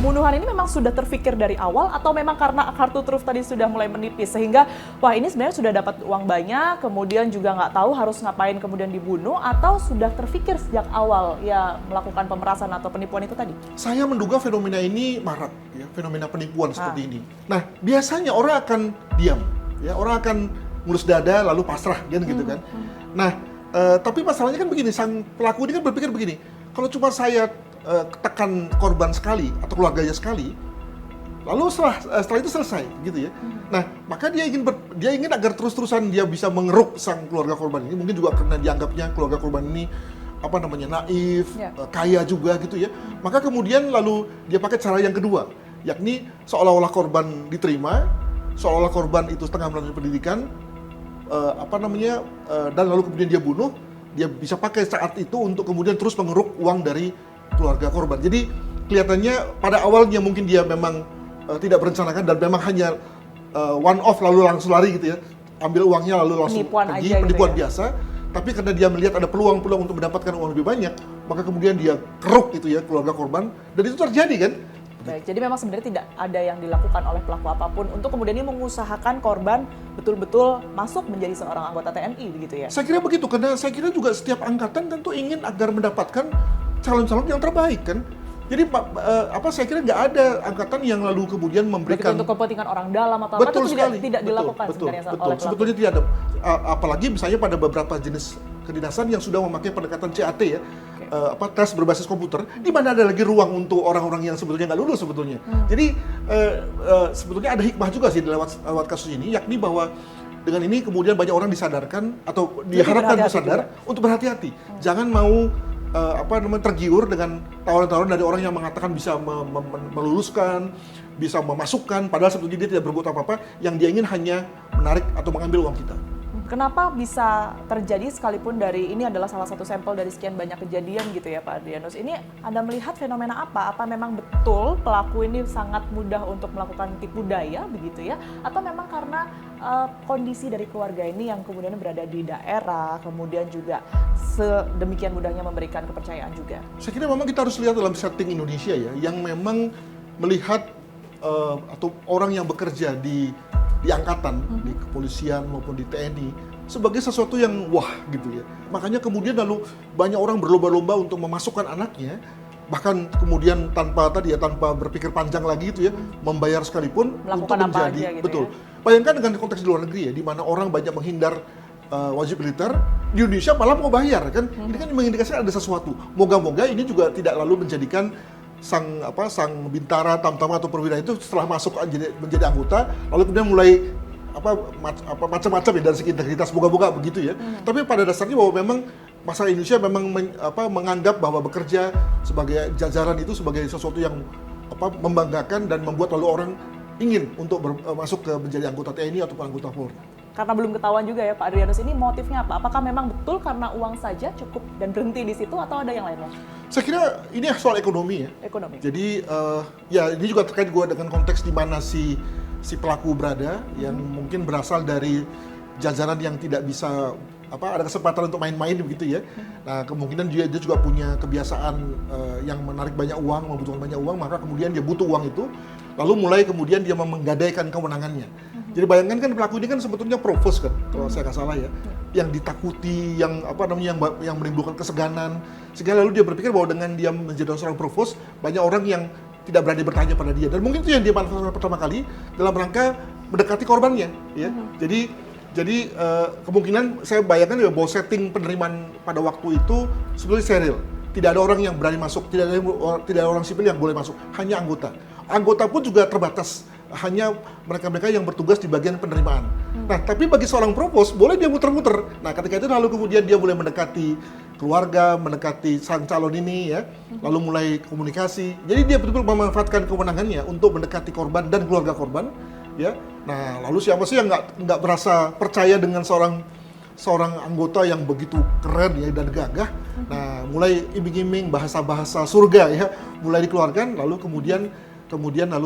pembunuhan ini memang sudah terfikir dari awal atau memang karena kartu truf tadi sudah mulai menipis sehingga wah ini sebenarnya sudah dapat uang banyak, kemudian juga nggak tahu harus ngapain kemudian dibunuh, atau sudah terfikir sejak awal ya melakukan pemerasan atau penipuan itu tadi? Saya menduga fenomena ini marak, ya, fenomena penipuan seperti ini. Nah, biasanya orang akan diam, ya, orang akan ngurus dada lalu pasrah, gitu kan. Nah, tapi masalahnya kan begini, sang pelaku ini kan berpikir begini, kalau cuma saya tekan korban sekali atau keluarganya sekali, lalu setelah itu selesai, gitu ya. Nah, maka dia ingin agar terus-terusan dia bisa mengeruk sang keluarga korban ini. Mungkin juga karena dianggapnya keluarga korban ini naif, kaya juga, gitu ya. Maka kemudian lalu dia pakai cara yang kedua, yakni seolah-olah korban diterima, seolah-olah korban itu setengah melalui pendidikan, dan lalu kemudian dia bunuh. Dia bisa pakai saat itu untuk kemudian terus mengeruk uang dari keluarga korban. Jadi kelihatannya pada awalnya mungkin dia memang tidak merencanakan dan memang hanya one off lalu langsung lari, gitu ya, ambil uangnya lalu langsung pergi, penipuan biasa. Tapi karena dia melihat ada peluang-peluang untuk mendapatkan uang lebih banyak, maka kemudian dia keruk, gitu ya, keluarga korban, dan itu terjadi kan. Baik, jadi memang sebenarnya tidak ada yang dilakukan oleh pelaku apapun untuk kemudian ini mengusahakan korban betul-betul masuk menjadi seorang anggota TNI, begitu ya? Saya kira begitu, karena saya kira juga setiap angkatan tentu ingin agar mendapatkan calon-calon yang terbaik kan. Jadi saya kira nggak ada angkatan yang lalu kemudian memberikan untuk kepentingan orang dalam atau apa itu tidak dilakukan sebenarnya oleh pelaku. Sebetulnya tidak ada, apalagi misalnya pada beberapa jenis kedinasan yang sudah memakai pendekatan CAT ya, tes berbasis komputer, di mana ada lagi ruang untuk orang-orang yang sebetulnya nggak lulus sebetulnya. Jadi sebetulnya ada hikmah juga sih lewat kasus ini, yakni bahwa dengan ini kemudian banyak orang disadarkan atau diharapkan sadar untuk berhati-hati. Jangan mau tergiur dengan tawaran-tawaran dari orang yang mengatakan bisa meluluskan, bisa memasukkan, padahal sebetulnya dia tidak berbuat apa-apa, yang dia ingin hanya menarik atau mengambil uang kita. Kenapa bisa terjadi sekalipun dari ini adalah salah satu sampel dari sekian banyak kejadian gitu ya Pak Adrianus. Ini Anda melihat fenomena apa? Apa memang betul pelaku ini sangat mudah untuk melakukan tipu daya begitu ya? Atau memang karena kondisi dari keluarga ini yang kemudian berada di daerah, kemudian juga sedemikian mudahnya memberikan kepercayaan juga? Saya kira memang kita harus lihat dalam setting Indonesia ya, yang memang melihat atau orang yang bekerja di angkatan, di kepolisian maupun di TNI sebagai sesuatu yang wah gitu ya. Makanya kemudian lalu banyak orang berlomba-lomba untuk memasukkan anaknya, bahkan kemudian tanpa berpikir panjang lagi gitu ya, membayar sekalipun melakukan untuk menjadi aja gitu betul. Ya. Bayangkan dengan konteks di luar negeri ya, di mana orang banyak menghindar wajib militer, di Indonesia malah mau bayar kan. Ini kan mengindikasikan ada sesuatu. Moga-moga ini juga tidak lalu menjadikan sang bintara, tamtama atau perwira itu setelah masuk menjadi anggota lalu kemudian mulai macam-macam ya dari segi integritas, moga-moga begitu ya. Tapi pada dasarnya bahwa memang masyarakat Indonesia memang menganggap bahwa bekerja sebagai jajaran itu sebagai sesuatu yang membanggakan dan membuat lalu orang ingin untuk masuk ke menjadi anggota TNI ataupun anggota Polri. Karena belum ketahuan juga ya Pak Adrianus, ini motifnya apa? Apakah memang betul karena uang saja cukup dan berhenti di situ atau ada yang lainnya? Saya kira ini soal ekonomi ya. Ekonomi. Jadi ini juga terkait dengan konteks di mana si pelaku berada, yang mungkin berasal dari jajaran yang tidak bisa ada kesempatan untuk main-main begitu ya. Nah, kemungkinan dia juga punya kebiasaan yang menarik banyak uang, membutuhkan banyak uang, maka kemudian dia butuh uang itu, lalu mulai kemudian dia menggadaikan kewenangannya. Jadi bayangkan kan pelaku ini kan sebetulnya provos kan, kalau saya nggak salah ya, yang ditakuti, yang yang menimbulkan keseganan, sehingga lalu dia berpikir bahwa dengan dia menjadi seorang provos, banyak orang yang tidak berani bertanya pada dia, dan mungkin itu yang dia manfaatkan pertama kali dalam rangka mendekati korbannya, ya. Jadi kemungkinan saya bayangkan ya bahwa setting penerimaan pada waktu itu sebetulnya steril. Tidak ada orang yang berani masuk, tidak ada orang sipil yang boleh masuk, hanya anggota. Anggota pun juga terbatas, hanya mereka-mereka yang bertugas di bagian penerimaan. Nah, tapi bagi seorang provos, boleh dia muter-muter. Nah, ketika itu lalu kemudian dia boleh mendekati keluarga, mendekati sang calon ini ya, lalu mulai komunikasi. Jadi dia betul-betul memanfaatkan kewenangannya untuk mendekati korban dan keluarga korban, ya. Nah, lalu siapa sih yang nggak merasa percaya dengan seorang anggota yang begitu keren ya dan gagah. Nah, mulai iming-iming bahasa-bahasa surga ya, mulai dikeluarkan, lalu kemudian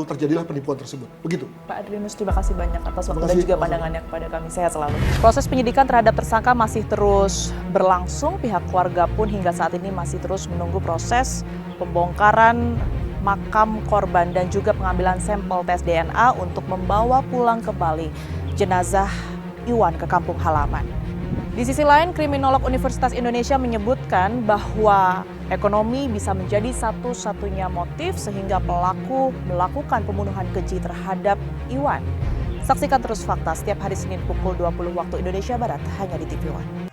terjadilah penipuan tersebut. Begitu. Pak Adrianus, terima kasih banyak atas waktu dan juga pandangannya kepada kami. Sehat selalu. Proses penyidikan terhadap tersangka masih terus berlangsung. Pihak keluarga pun hingga saat ini masih terus menunggu proses pembongkaran makam korban dan juga pengambilan sampel tes DNA untuk membawa pulang kembali jenazah Iwan ke kampung halaman. Di sisi lain, kriminolog Universitas Indonesia menyebutkan bahwa ekonomi bisa menjadi satu-satunya motif sehingga pelaku melakukan pembunuhan keji terhadap Iwan. Saksikan terus Fakta setiap hari Senin pukul 20 waktu Indonesia Barat hanya di TV One.